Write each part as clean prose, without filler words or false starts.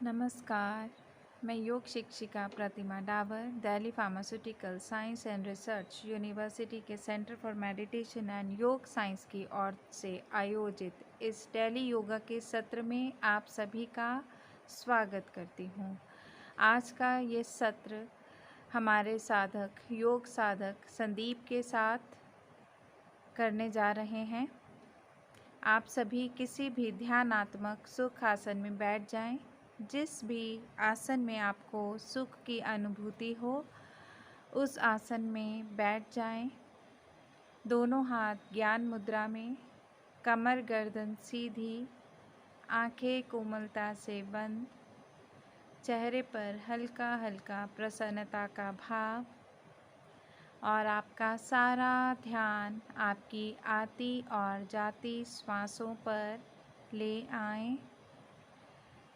नमस्कार, मैं योग शिक्षिका Pratima Dawar, Delhi pharmaceutical science and research university के centre for meditation and yoga science की ओर से आयोजित इस डेली योगा के सत्र में आप सभी का स्वागत करती हूँ। आज का ये सत्र हमारे योग साधक संदीप के साथ करने जा रहे हैं। आप सभी किसी भी ध्यानात्मक सुख आसन में बैठ जाएं। जिस भी आसन में आपको सुख की अनुभूति हो उस आसन में बैठ जाएं। दोनों हाथ ज्ञान मुद्रा में, कमर गर्दन सीधी, आंखें कोमलता से बंद, चेहरे पर हल्का हल्का प्रसन्नता का भाव और आपका सारा ध्यान आपकी आती और जाती श्वासों पर ले आएं।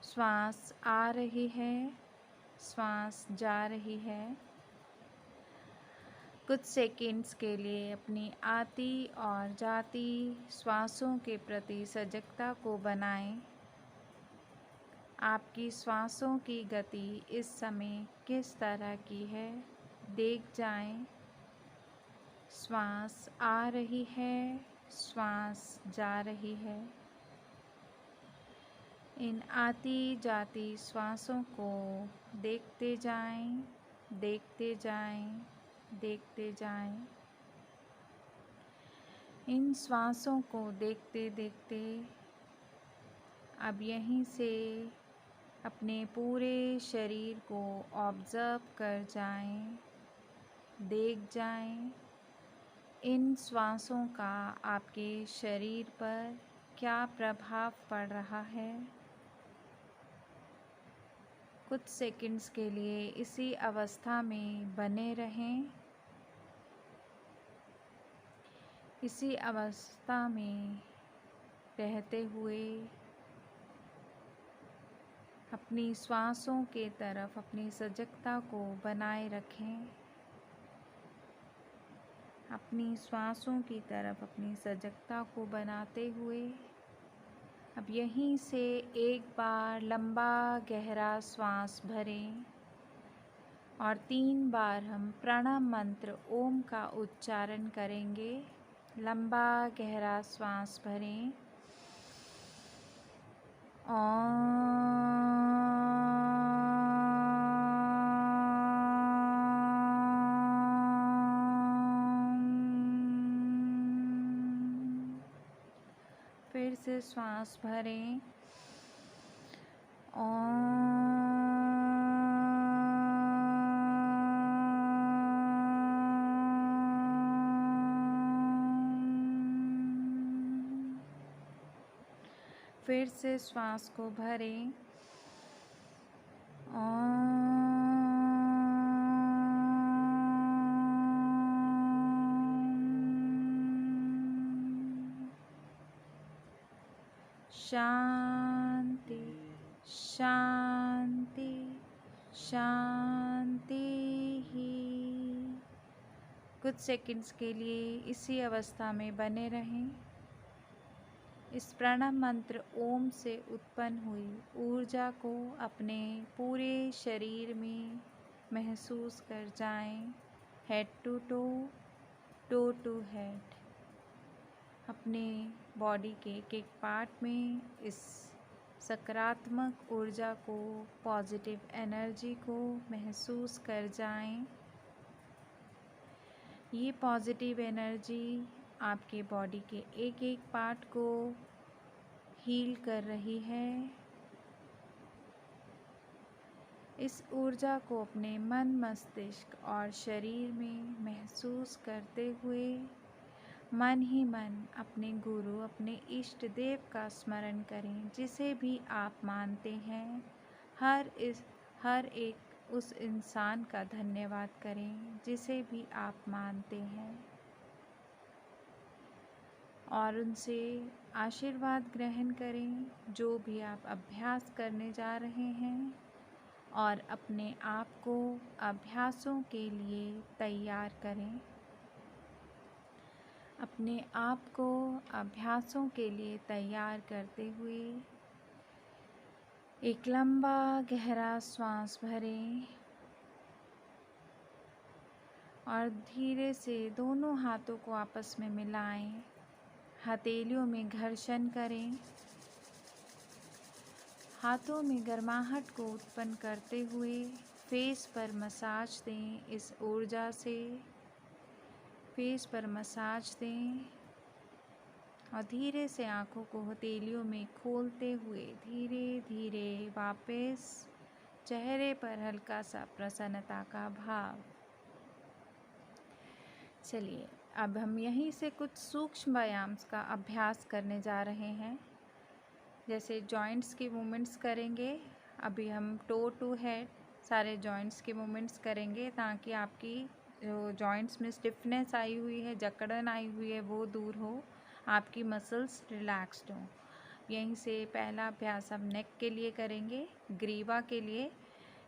श्वास आ रही है, श्वास जा रही है। कुछ सेकंड्स के लिए अपनी आती और जाती श्वासों के प्रति सजगता को बनाएं। आपकी श्वासों की गति इस समय किस तरह की है, देख जाएं। श्वास आ रही है, श्वास जा रही है। इन आती जाती श्वासों को देखते जाएं, देखते जाएं, देखते जाएं। इन श्वासों को देखते देखते अब यहीं से अपने पूरे शरीर को ऑब्ज़र्व कर जाएं, देख जाएं। इन श्वासों का आपके शरीर पर क्या प्रभाव पड़ रहा है। कुछ सेकंड्स के लिए इसी अवस्था में बने रहें। इसी अवस्था में रहते हुए अपनी श्वासों के तरफ अपनी सजगता को बनाए रखें। अपनी श्वासों की तरफ अपनी सजगता को बनाते हुए अब यहीं से एक बार लंबा गहरा श्वास भरें और 3 बार हम प्राणायाम मंत्र ओम का उच्चारण करेंगे। लंबा गहरा श्वास भरें। फिर से श्वास भरें। फिर से श्वास को भरें। शांति शांति शांति ही। कुछ सेकंड्स के लिए इसी अवस्था में बने रहें। इस प्राणायाम मंत्र ओम से उत्पन्न हुई ऊर्जा को अपने पूरे शरीर में महसूस कर जाएं। Head to toe, toe to head. अपने बॉडी के एक एक पार्ट में इस सकारात्मक ऊर्जा को, पॉजिटिव एनर्जी को महसूस कर जाएं। ये पॉजिटिव एनर्जी आपके बॉडी के एक एक पार्ट को हील कर रही है। इस ऊर्जा को अपने मन, मस्तिष्क और शरीर में महसूस करते हुए मन ही मन अपने गुरु, अपने इष्ट देव का स्मरण करें, जिसे भी आप मानते हैं। हर एक उस इंसान का धन्यवाद करें जिसे भी आप मानते हैं और उनसे आशीर्वाद ग्रहण करें जो भी आप अभ्यास करने जा रहे हैं और अपने आप को अभ्यासों के लिए तैयार करें। अपने आप को अभ्यासों के लिए तैयार करते हुए एक लंबा गहरा श्वास भरें और धीरे से दोनों हाथों को आपस में मिलाएं। हथेलियों में घर्षण करें। हाथों में गर्माहट को उत्पन्न करते हुए फेस पर मसाज दें। इस ऊर्जा से फेस पर मसाज दें और धीरे से आँखों को हथेलियों में खोलते हुए धीरे धीरे वापस चेहरे पर हल्का सा प्रसन्नता का भाव। चलिए अब हम यहीं से कुछ सूक्ष्म व्यायाम का अभ्यास करने जा रहे हैं। जैसे जॉइंट्स के मूवमेंट्स करेंगे। अभी हम टो टू हेड सारे जॉइंट्स के मूवमेंट्स करेंगे ताकि आपकी जो जॉइंट्स में स्टिफनेस आई हुई है, जकड़न आई हुई है, वो दूर हो, आपकी मसल्स रिलैक्स्ड हों। यहीं से पहला अभ्यास हम नेक के लिए करेंगे। ग्रीवा के लिए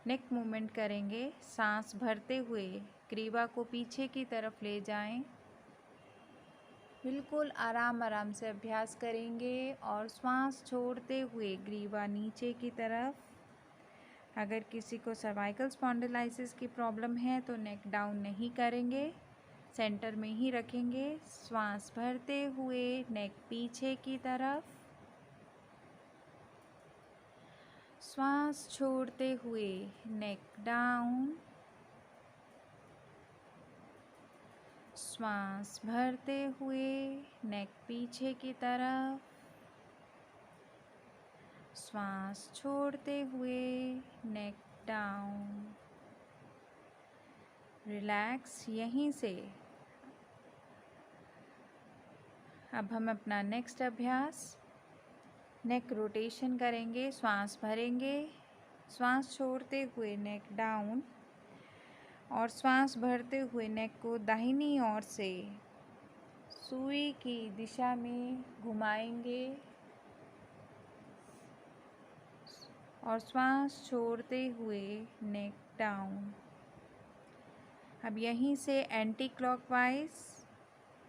नेक मूवमेंट करेंगे। सांस भरते हुए ग्रीवा को पीछे की तरफ ले जाएं। बिल्कुल आराम आराम से अभ्यास करेंगे और श्वास छोड़ते हुए ग्रीवा नीचे की तरफ। अगर किसी को सर्वाइकल स्पॉन्डिलाइसिस की प्रॉब्लम है तो नेक डाउन नहीं करेंगे, सेंटर में ही रखेंगे। श्वास भरते हुए नेक पीछे की तरफ, श्वास छोड़ते हुए नेक डाउन, श्वास भरते हुए नेक पीछे की तरफ, श्वास छोड़ते हुए नेक डाउन। रिलैक्स। यहीं से अब हम अपना नेक्स्ट अभ्यास नेक रोटेशन करेंगे। श्वास भरेंगे, श्वास छोड़ते हुए नेक डाउन और श्वास भरते हुए नेक को दाहिनी ओर से सुई की दिशा में घुमाएंगे और श्वास छोड़ते हुए नेक डाउन। अब यहीं से एंटी क्लॉकवाइज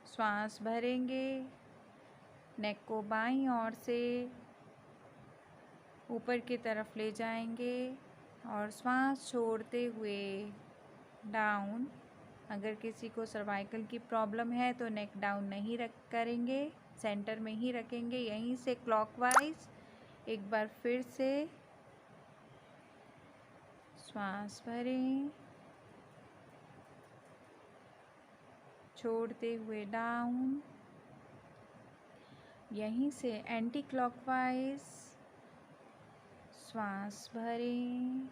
श्वास भरेंगे, नेक को बाईं ओर से ऊपर की तरफ ले जाएंगे और श्वास छोड़ते हुए डाउन। अगर किसी को सर्वाइकल की प्रॉब्लम है तो नेक डाउन नहीं करेंगे, सेंटर में ही रखेंगे। यहीं से क्लॉकवाइज एक बार फिर से श्वास भरें, छोड़ते हुए डाउन। यहीं से एंटी क्लॉकवाइज श्वास भरें,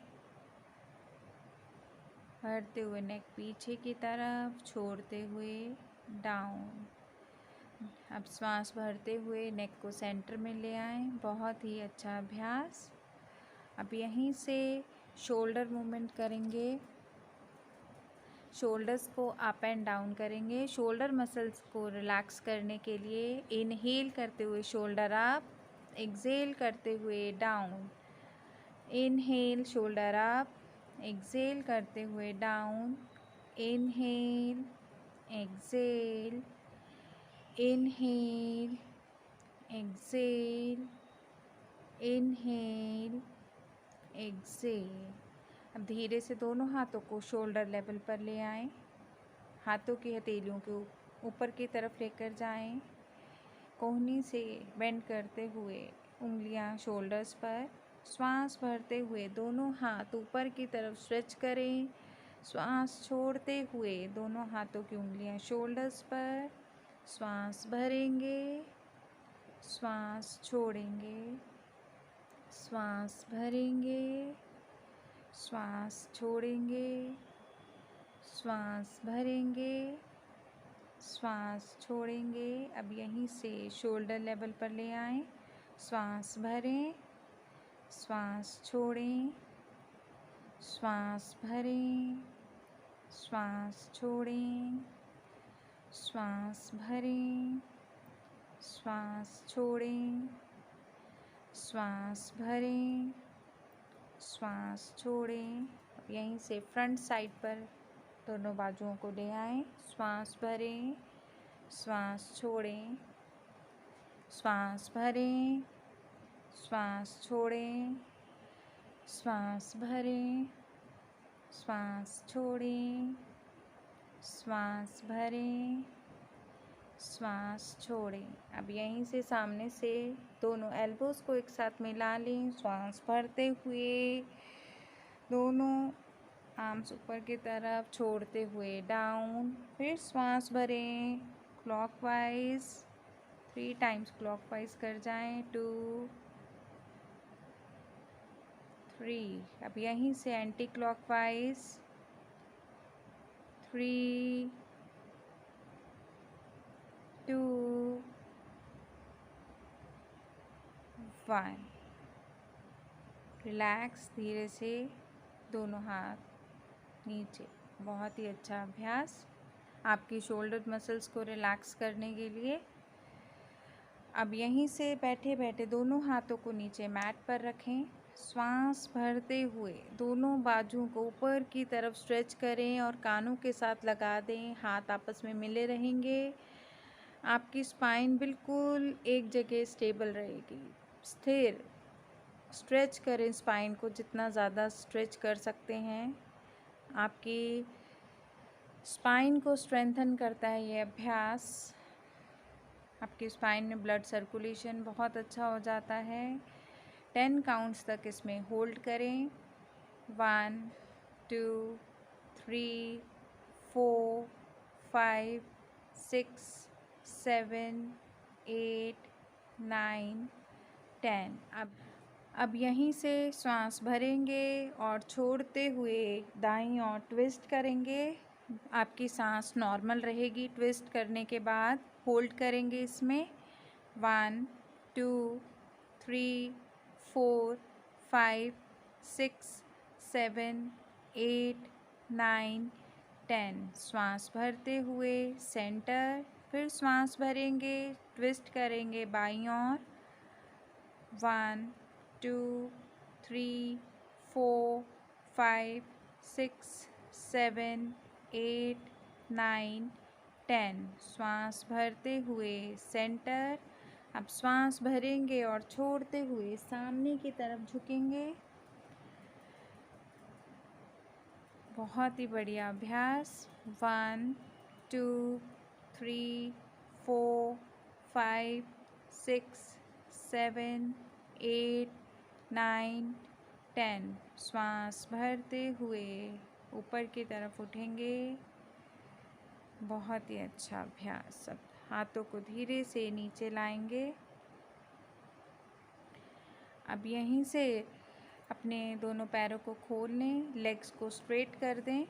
भरते हुए नेक पीछे की तरफ, छोड़ते हुए डाउन। अब श्वास भरते हुए नेक को सेंटर में ले आएं। बहुत ही अच्छा अभ्यास। अब यहीं से शोल्डर मूवमेंट करेंगे। शोल्डर्स को अप एंड डाउन करेंगे। शोल्डर मसल्स को रिलैक्स करने के लिए इनहेल करते हुए शोल्डर अप, एक्सहेल करते हुए down. Inhale shoulder up, exhale करते हुए down. Inhale, exhale, inhale, exhale, inhale, exhale. अब धीरे से दोनों हाथों को शोल्डर लेवल पर ले आएं। हाथों की हथेलियों को ऊपर की तरफ लेकर जाएं। कोहनी से बेंड करते हुए उंगलियां शोल्डर्स पर। श्वास भरते हुए दोनों हाथ ऊपर की तरफ स्ट्रेच करें। श्वास छोड़ते हुए दोनों हाथों की उंगलियां शोल्डर्स पर। श्वास भरेंगे, श्वास छोड़ेंगे, श्वास भरेंगे, श्वास छोड़ेंगे, श्वास भरेंगे, श्वास छोड़ेंगे। अब यहीं से शोल्डर लेवल पर ले आएं। श्वास भरें, श्वास छोड़ें, श्वास भरें, श्वास छोड़ें, श्वास भरें, श्वास छोड़ें, श्वास भरें, श्वास छोड़ें। अब यहीं से फ्रंट साइड पर दोनों बाजुओं को ले आएं। श्वास भरें, श्वास छोड़ें, श्वास भरें, श्वास छोड़ें, श्वास भरें, श्वास छोड़ें, श्वास भरें, श्वास छोड़ें। अब यहीं से सामने से दोनों एल्बोज़ को एक साथ मिला लें, श्वास भरते हुए दोनों आर्म्स ऊपर की तरफ छोड़ते हुए डाउन। फिर श्वास भरें क्लॉकवाइज, 3 टाइम्स क्लॉकवाइज कर जाएं। 2 3। अब यहीं से एंटी क्लॉकवाइज 3 2 1। रिलैक्स, धीरे से दोनों हाथ नीचे। बहुत ही अच्छा अभ्यास आपकी शोल्डर मसल्स को रिलैक्स करने के लिए। अब यहीं से बैठे बैठे दोनों हाथों को नीचे मैट पर रखें। श्वास भरते हुए दोनों बाजुओं को ऊपर की तरफ स्ट्रेच करें और कानों के साथ लगा दें। हाथ आपस में मिले रहेंगे। आपकी स्पाइन बिल्कुल एक जगह स्टेबल रहेगी, स्थिर। स्ट्रेच करें स्पाइन को, जितना ज़्यादा स्ट्रेच कर सकते हैं। आपकी स्पाइन को स्ट्रेंथन करता है ये अभ्यास। आपकी स्पाइन में ब्लड सर्कुलेशन बहुत अच्छा हो जाता है। 10 काउंट्स तक इसमें होल्ड करें। 1 2 3 4 5 6 7 8 9 10। अब यहीं से श्वास भरेंगे और छोड़ते हुए दाईं ओर ट्विस्ट करेंगे। आपकी सांस नॉर्मल रहेगी ट्विस्ट करने के बाद। होल्ड करेंगे इसमें। 1 2 3 4 5 6 7 8 9 10। श्वास भरते हुए सेंटर, फिर श्वास भरेंगे, ट्विस्ट करेंगे बाईं ओर। 1 2 3 4 5 6 7 8 9 10। श्वास भरते हुए सेंटर। अब श्वास भरेंगे और छोड़ते हुए सामने की तरफ झुकेंगे। बहुत ही बढ़िया अभ्यास। 1 2 3 4 5 6 7 8 9 10। श्वास भरते हुए ऊपर की तरफ उठेंगे। बहुत ही अच्छा अभ्यास। अब हाथों को धीरे से नीचे लाएंगे। अब यहीं से अपने दोनों पैरों को खोल लें, लेग्स को स्ट्रेट कर दें।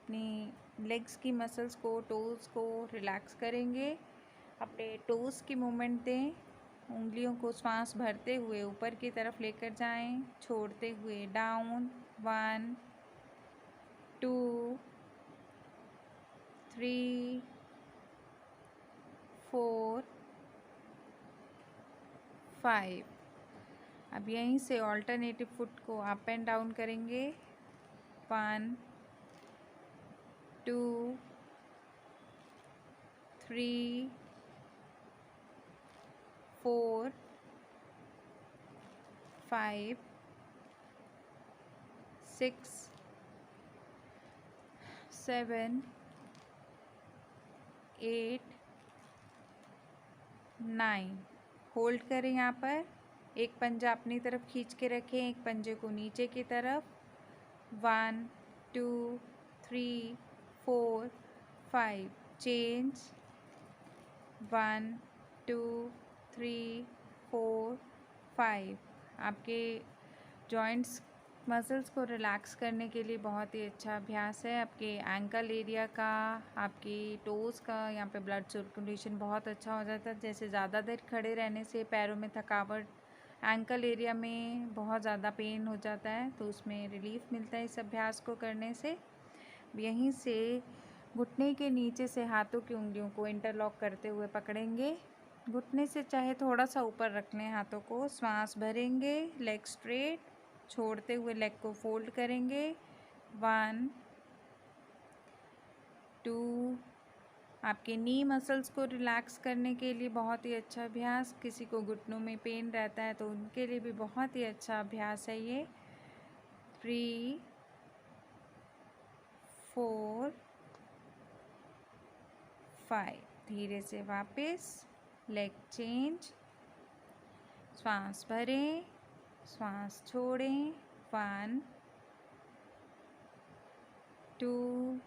अपनी लेग्स की मसल्स को, टोज़ को रिलैक्स करेंगे। अपने टोज़ की मूवमेंट दें। उंगलियों को श्वास भरते हुए ऊपर की तरफ लेकर जाएं, छोड़ते हुए डाउन। 1 2 3 4 5। अब यहीं से ऑल्टरनेटिव फुट को अप एंड डाउन करेंगे। 1 2 3 4 5 6 7 8 9। होल्ड करें यहाँ पर। एक पंजा अपनी तरफ खींच के रखें, एक पंजे को नीचे की तरफ। 1 2 3 4 5। चेंज। 1 2 3 4 5। आपके जॉइंट्स मसल्स को रिलैक्स करने के लिए बहुत ही अच्छा अभ्यास है। आपके एंकल एरिया का, आपकी टोज़ का, यहाँ पे ब्लड सर्कुलेशन बहुत अच्छा हो जाता है। जैसे ज़्यादा देर खड़े रहने से पैरों में थकावट, एंकल एरिया में बहुत ज़्यादा पेन हो जाता है, तो उसमें रिलीफ मिलता है इस अभ्यास को करने से। यहीं से घुटने के नीचे से हाथों की उंगलियों को इंटरलॉक करते हुए पकड़ेंगे। घुटने से चाहे थोड़ा सा ऊपर रख लें हाथों को। श्वास भरेंगे, लेग स्ट्रेट, छोड़ते हुए लेग को फोल्ड करेंगे। 1 2 आपके नी मसल्स को रिलैक्स करने के लिए बहुत ही अच्छा अभ्यास। किसी को घुटनों में पेन रहता है तो उनके लिए भी बहुत ही अच्छा अभ्यास है ये। 3 4 5। धीरे से वापस लेग चेंज। श्वास भरें, श्वास छोड़ें। 1 2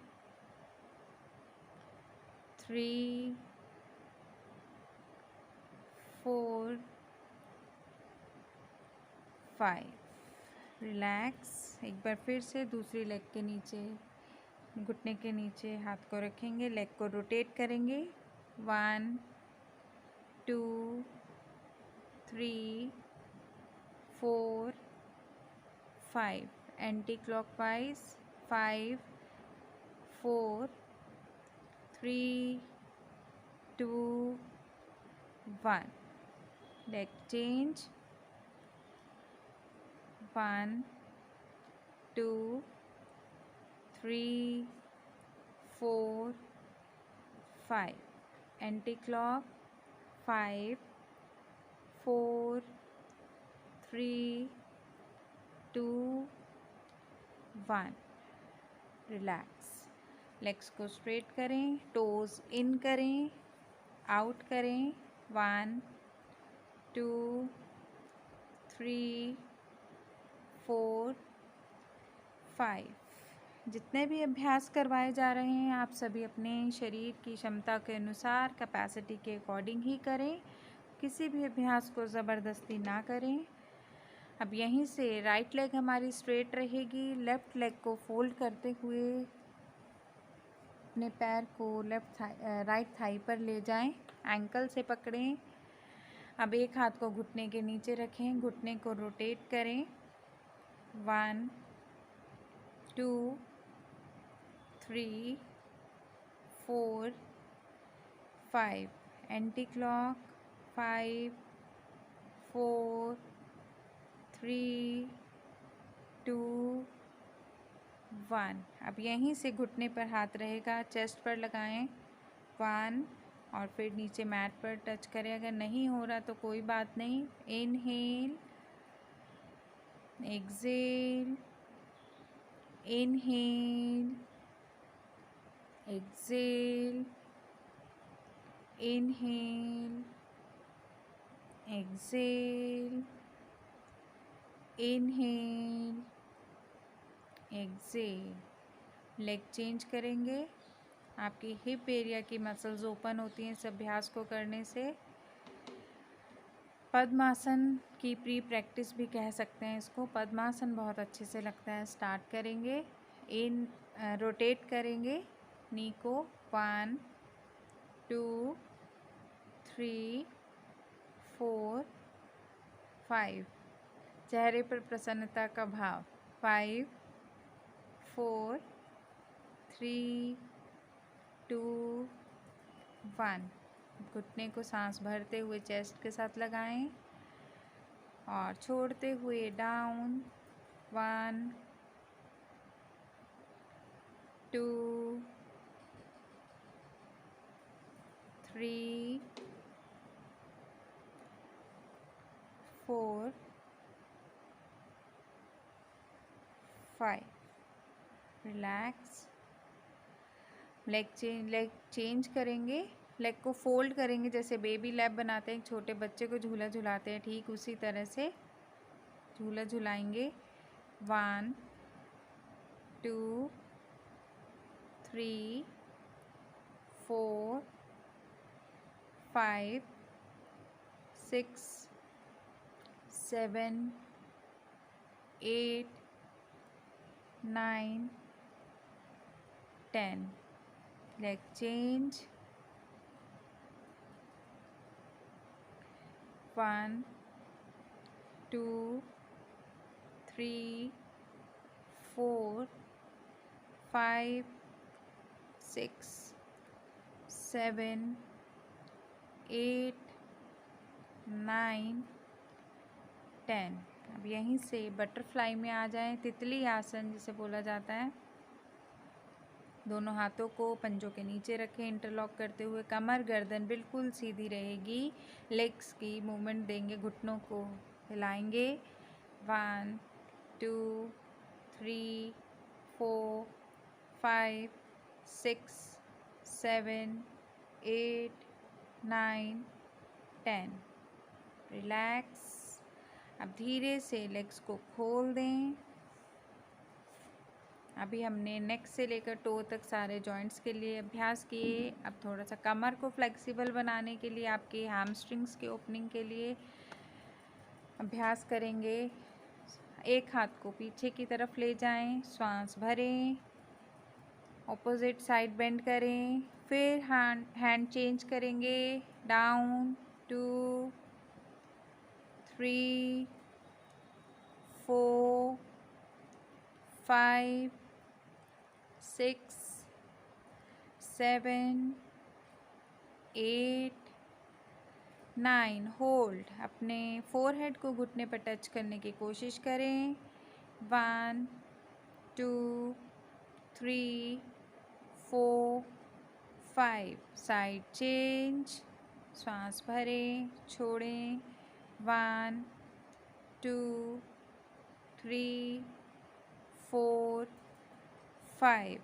3 4 5। रिलैक्स। एक बार फिर से दूसरी लेग के नीचे, घुटने के नीचे हाथ को रखेंगे, लेग को रोटेट करेंगे। 1 2 3 4 5। Anti clockwise. 5 4 3 2 1। Leg change. 1 2 3 4 5। Anti clock. 5 4 3 2 1। Relax. Legs को स्ट्रेट करें, टोज इन करें, आउट करें। 1 2 3 4 5। जितने भी अभ्यास करवाए जा रहे हैं आप सभी अपने शरीर की क्षमता के अनुसार, कैपेसिटी के अकॉर्डिंग ही करें। किसी भी अभ्यास को ज़बरदस्ती ना करें। अब यहीं से राइट लेग हमारी स्ट्रेट रहेगी। लेफ़्ट लेग को फोल्ड करते हुए अपने पैर को राइट थाई पर ले जाएं, एंकल से पकड़ें। अब एक हाथ को घुटने के नीचे रखें, घुटने को रोटेट करें। 1 2 3 4 5। Anti clock. 5 4 3 2 1। अब यहीं से घुटने पर हाथ रहेगा, चेस्ट पर लगाएं। 1 और फिर नीचे मैट पर टच करें। अगर नहीं हो रहा तो कोई बात नहीं। Inhale, exhale, inhale, exhale, inhale, exhale, inhale, exhale. Leg change करेंगे। आपकी हिप एरिया की मसल्स ओपन होती हैं इस अभ्यास को करने से। पद्मासन की प्री प्रैक्टिस भी कह सकते हैं इसको। पद्मासन बहुत अच्छे से लगता है। स्टार्ट करेंगे। रोटेट करेंगे नी को। 1 2 3 4 5। चेहरे पर प्रसन्नता का भाव। 5 4 3 2 1। घुटने को सांस भरते हुए चेस्ट के साथ लगाएं और छोड़ते हुए डाउन। 1 2 3 4 5। रिलैक्स। लेग चेंज करेंगे। लेग को फोल्ड करेंगे, जैसे बेबी लैप बनाते हैं, छोटे बच्चे को झूला झुलाते हैं, ठीक उसी तरह से झूला झुलाएंगे। 1 2 3 4 5 6 7 8 9 10। Leg change. 1 2 3 4 5 6 7 8 9 10। अब यहीं से बटरफ्लाई में आ जाएं, तितली आसन जिसे बोला जाता है। दोनों हाथों को पंजों के नीचे रखें इंटरलॉक करते हुए। कमर गर्दन बिल्कुल सीधी रहेगी। लेग्स की मूवमेंट देंगे, घुटनों को हिलाएंगे। 1 2 3 4 5 6 7 8 9 10। रिलैक्स। अब धीरे से लेग्स को खोल दें। अभी हमने नेक से लेकर टो तक सारे जॉइंट्स के लिए अभ्यास किए। अब थोड़ा सा कमर को फ्लेक्सिबल बनाने के लिए, आपके हैमस्ट्रिंग्स के ओपनिंग के लिए अभ्यास करेंगे। एक हाथ को पीछे की तरफ ले जाएं, श्वास भरें, ऑपोजिट साइड बेंड करें, फिर हैंड चेंज करेंगे। डाउन 2 3 4 5 6 7 8 9। होल्ड। अपने फोरहेड को घुटने पर टच करने की कोशिश करें। 1 2 3 4 5। Side change. श्वास भरें, छोड़ें। 1 2 3 4 5।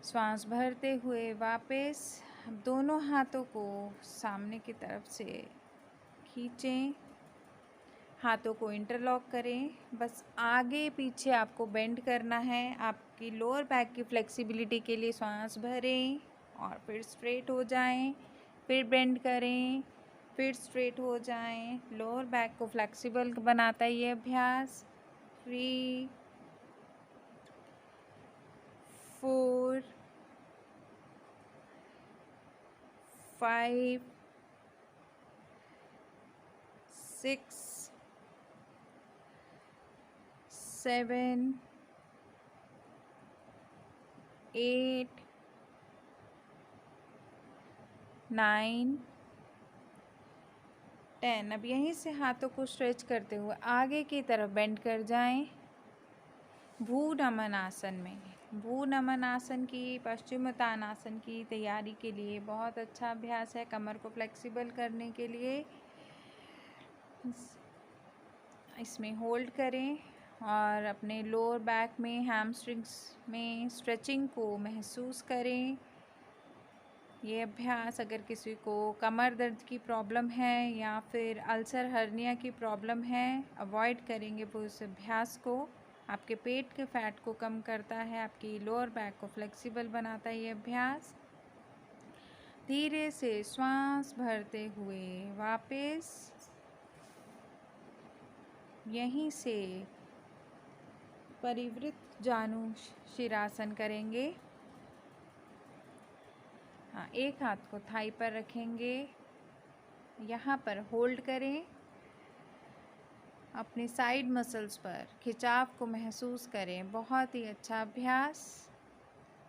श्वास भरते हुए वापस दोनों हाथों को सामने की तरफ से खींचें, हाथों को इंटरलॉक करें। बस आगे पीछे आपको बेंड करना है। आपकी लोअर बैक की फ्लेक्सिबिलिटी के लिए श्वास भरें और फिर स्ट्रेट हो जाएं, फिर बेंड करें, फिर स्ट्रेट हो जाएं। लोअर बैक को फ्लेक्सिबल बनाता है ये अभ्यास। 3 4 5 6 7 8 9 10। अब यहीं से हाथों को स्ट्रेच करते हुए आगे की तरफ बेंड कर जाएं। भू नमन आसन में, भू नमन आसन की, पश्चिमोत्तानासन की तैयारी के लिए बहुत अच्छा अभ्यास है कमर को फ्लेक्सिबल करने के लिए। इसमें होल्ड करें और अपने लोअर बैक में, हैमस्ट्रिंग्स में स्ट्रेचिंग को महसूस करें। ये अभ्यास अगर किसी को कमर दर्द की प्रॉब्लम है या फिर अल्सर हर्निया की प्रॉब्लम है, अवॉइड करेंगे वो इस अभ्यास को। आपके पेट के फैट को कम करता है, आपकी लोअर बैक को फ्लेक्सिबल बनाता है ये अभ्यास। धीरे से श्वास भरते हुए वापस यहीं से परिवृत्त जानु शिरासन करेंगे। हाँ, एक हाथ को थाई पर रखेंगे, यहाँ पर होल्ड करें। अपने साइड मसल्स पर खिंचाव को महसूस करें। बहुत ही अच्छा अभ्यास,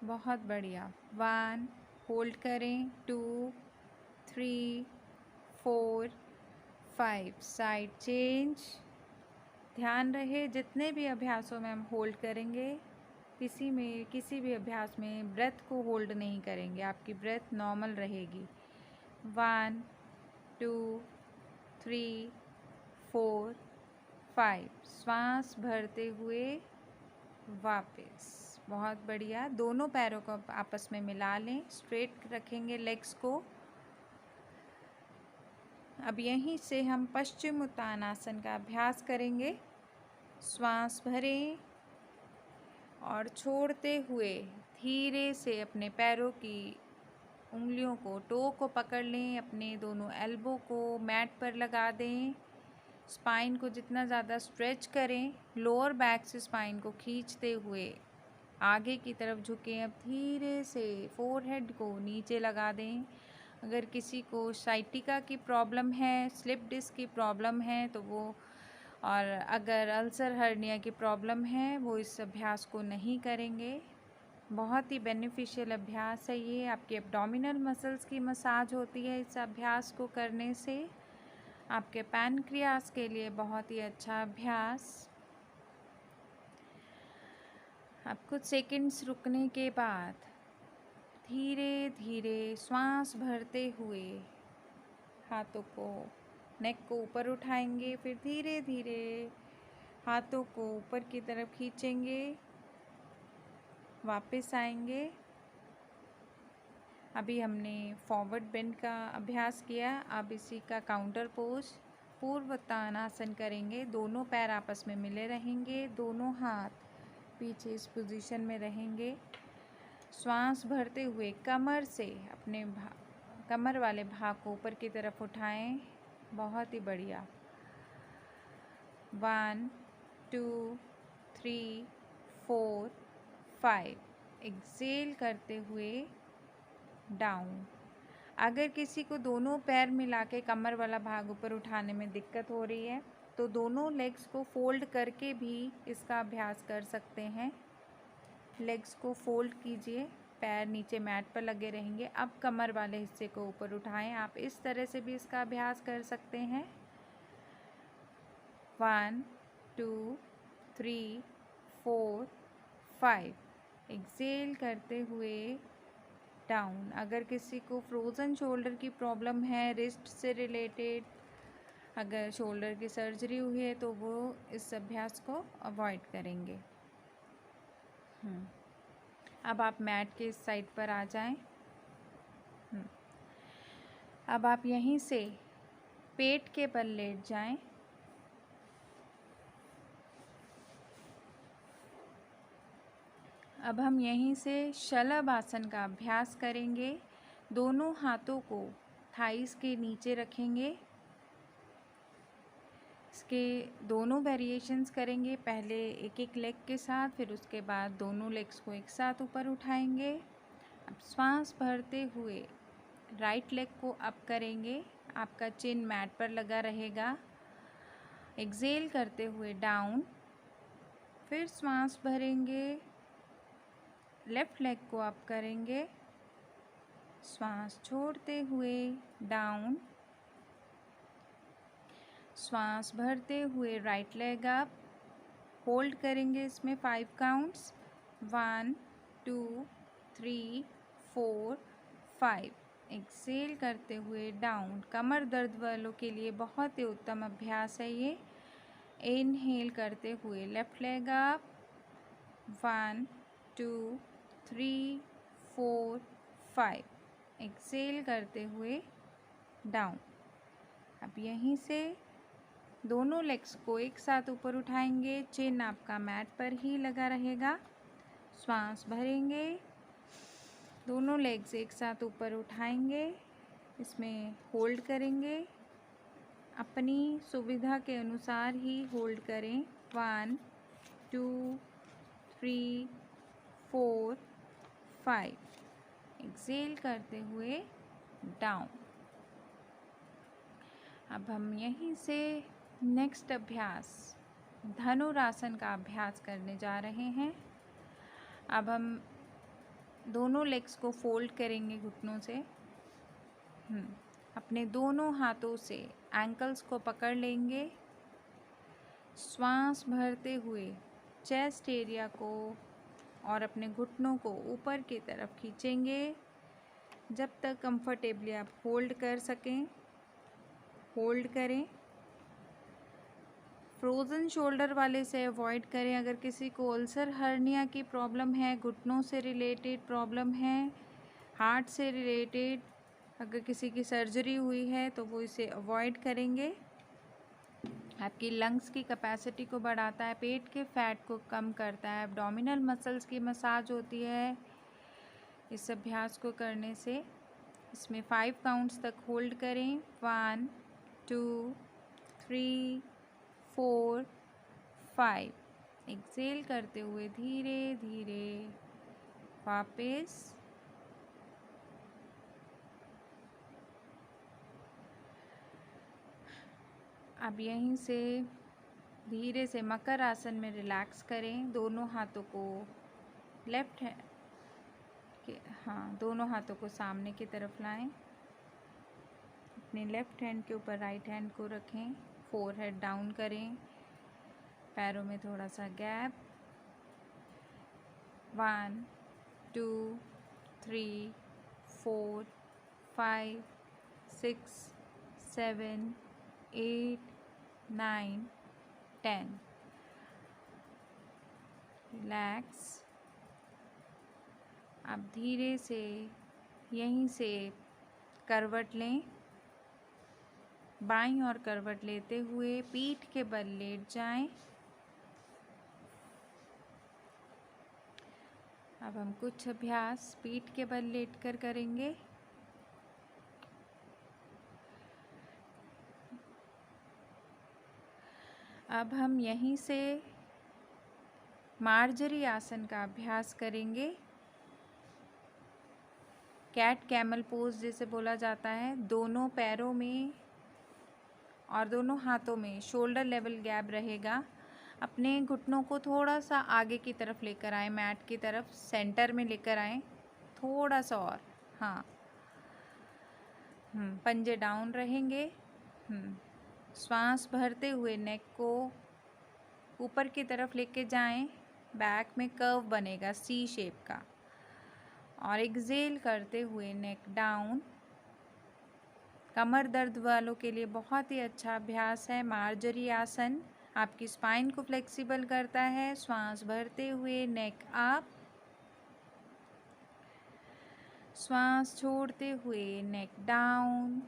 बहुत बढ़िया। 1 होल्ड करें, 2 3 4 5। Side change. ध्यान रहे जितने भी अभ्यासों में हम होल्ड करेंगे, किसी भी अभ्यास में ब्रेथ को होल्ड नहीं करेंगे, आपकी ब्रेथ नॉर्मल रहेगी। 1 2 3 4 5। श्वास भरते हुए वापस। बहुत बढ़िया। दोनों पैरों को आपस में मिला लें, स्ट्रेट रखेंगे लेग्स को। अब यहीं से हम पश्चिमोत्तानासन का अभ्यास करेंगे। श्वास भरें और छोड़ते हुए धीरे से अपने पैरों की उंगलियों को, टो को पकड़ लें। अपने दोनों एल्बो को मैट पर लगा दें। स्पाइन को जितना ज़्यादा स्ट्रेच करें, लोअर बैक से स्पाइन को खींचते हुए आगे की तरफ झुकें। अब धीरे से फोरहेड को नीचे लगा दें। अगर किसी को साइटिका की प्रॉब्लम है, स्लिप डिस्क की प्रॉब्लम है तो वो, और अगर अल्सर हर्निया की प्रॉब्लम है, वो इस अभ्यास को नहीं करेंगे। बहुत ही बेनिफिशियल अभ्यास है ये। आपके एब्डोमिनल मसल्स की मसाज होती है इस अभ्यास को करने से। आपके पैनक्रियास के लिए बहुत ही अच्छा अभ्यास। अब कुछ सेकंड्स रुकने के बाद धीरे धीरे श्वास भरते हुए हाथों को, नेक को ऊपर उठाएंगे। फिर धीरे धीरे हाथों को ऊपर की तरफ खींचेंगे, वापस आएंगे। अभी हमने फॉरवर्ड बेंड का अभ्यास किया। अब इसी का काउंटर पोज पूर्वोत्तानासन करेंगे। दोनों पैर आपस में मिले रहेंगे, दोनों हाथ पीछे इस पोजीशन में रहेंगे। श्वास भरते हुए कमर से अपने कमर वाले भाग को ऊपर की तरफ उठाएं। बहुत ही बढ़िया। 1 2 3 4 5। एक्सेल करते हुए डाउन। अगर किसी को दोनों पैर मिला के कमर वाला भाग ऊपर उठाने में दिक्कत हो रही है तो दोनों लेग्स को फोल्ड करके भी इसका अभ्यास कर सकते हैं। लेग्स को फोल्ड कीजिए, पैर नीचे मैट पर लगे रहेंगे। अब कमर वाले हिस्से को ऊपर उठाएं। आप इस तरह से भी इसका अभ्यास कर सकते हैं। 1 2 3 4 5। एक्सेल करते हुए डाउन। अगर किसी को फ्रोज़न शोल्डर की प्रॉब्लम है, रिस्ट से रिलेटेड, अगर शोल्डर की सर्जरी हुई है तो वो इस अभ्यास को अवॉइड करेंगे। अब आप मैट के इस साइड पर आ जाएं। अब आप यहीं से पेट के बल लेट जाएं। अब हम यहीं से शलभ आसन का अभ्यास करेंगे। दोनों हाथों को थाइस के नीचे रखेंगे। इसके दोनों वेरिएशंस करेंगे। पहले एक एक लेग के साथ, फिर उसके बाद दोनों लेग्स को एक साथ ऊपर उठाएंगे। अब श्वास भरते हुए राइट लेग को अप करेंगे। आपका चिन मैट पर लगा रहेगा। एक्सेल करते हुए डाउन। फिर श्वास भरेंगे, लेफ्ट लेग को अप करेंगे। श्वास छोड़ते हुए डाउन। श्वास भरते हुए राइट लेग अप। होल्ड करेंगे इसमें 5 काउंट्स। 1 2 3 4 5। एक्सेल करते हुए डाउन। कमर दर्द वालों के लिए बहुत ही उत्तम अभ्यास है ये। इनहेल करते हुए लेफ्ट लेग अप। 1 2 3 4 5। एक्सेल करते हुए डाउन। अब यहीं से दोनों लेग्स को एक साथ ऊपर उठाएंगे। चिन आपका मैट पर ही लगा रहेगा। श्वास भरेंगे, दोनों लेग्स एक साथ ऊपर उठाएंगे। इसमें होल्ड करेंगे, अपनी सुविधा के अनुसार ही होल्ड करें। 1 2 3 4 5। एक्सेल करते हुए डाउन। अब हम यहीं से नेक्स्ट अभ्यास धनुरासन का अभ्यास करने जा रहे हैं। अब हम दोनों लेग्स को फोल्ड करेंगे घुटनों से। अपने दोनों हाथों से एंकल्स को पकड़ लेंगे। श्वास भरते हुए चेस्ट एरिया को और अपने घुटनों को ऊपर की तरफ खींचेंगे जब तक कंफर्टेबली आप होल्ड कर सकें। होल्ड करें। फ्रोज़न शोल्डर वाले से अवॉइड करें। अगर किसी को अल्सर हर्निया की प्रॉब्लम है, घुटनों से रिलेटेड प्रॉब्लम है, हार्ट से रिलेटेड अगर किसी की सर्जरी हुई है तो वो इसे अवॉइड करेंगे। आपकी लंग्स की कैपेसिटी को बढ़ाता है, पेट के फैट को कम करता है, एब्डोमिनल मसल्स की मसाज होती है इस अभ्यास को करने से। इसमें 5 काउंट्स तक होल्ड करें। 1 2 3 4 5। एक्सेल करते हुए धीरे धीरे वापस। अब यहीं से धीरे से मकर आसन में रिलैक्स करें। दोनों हाथों को दोनों हाथों को सामने की तरफ लाएं। अपने लेफ्ट हैंड के ऊपर राइट हैंड को रखें। फोरहेड डाउन करें। पैरों में थोड़ा सा गैप। 1 2 3 4 5 6 7 8 9 10। रिलैक्स। अब धीरे से यहीं से करवट लें। बाईं ओर करवट लेते हुए पीठ के बल लेट जाएं। अब हम कुछ अभ्यास पीठ के बल लेटकर करेंगे। अब हम यहीं से मार्जरी आसन का अभ्यास करेंगे। कैट कैमल पोज जिसे बोला जाता है। दोनों पैरों में और दोनों हाथों में शोल्डर लेवल गैप रहेगा। अपने घुटनों को थोड़ा सा आगे की तरफ लेकर आए, मैट की तरफ सेंटर में लेकर आए, थोड़ा सा और। हाँ, पंजे डाउन रहेंगे। श्वास भरते हुए नेक को ऊपर की तरफ लेके जाएं। बैक में कर्व बनेगा सी शेप का। और एक्सेल करते हुए नेक डाउन। कमर दर्द वालों के लिए बहुत ही अच्छा अभ्यास है मार्जरी आसन। आपकी स्पाइन को फ्लेक्सिबल करता है। श्वास भरते हुए नेक अप, श्वास छोड़ते हुए नेक डाउन,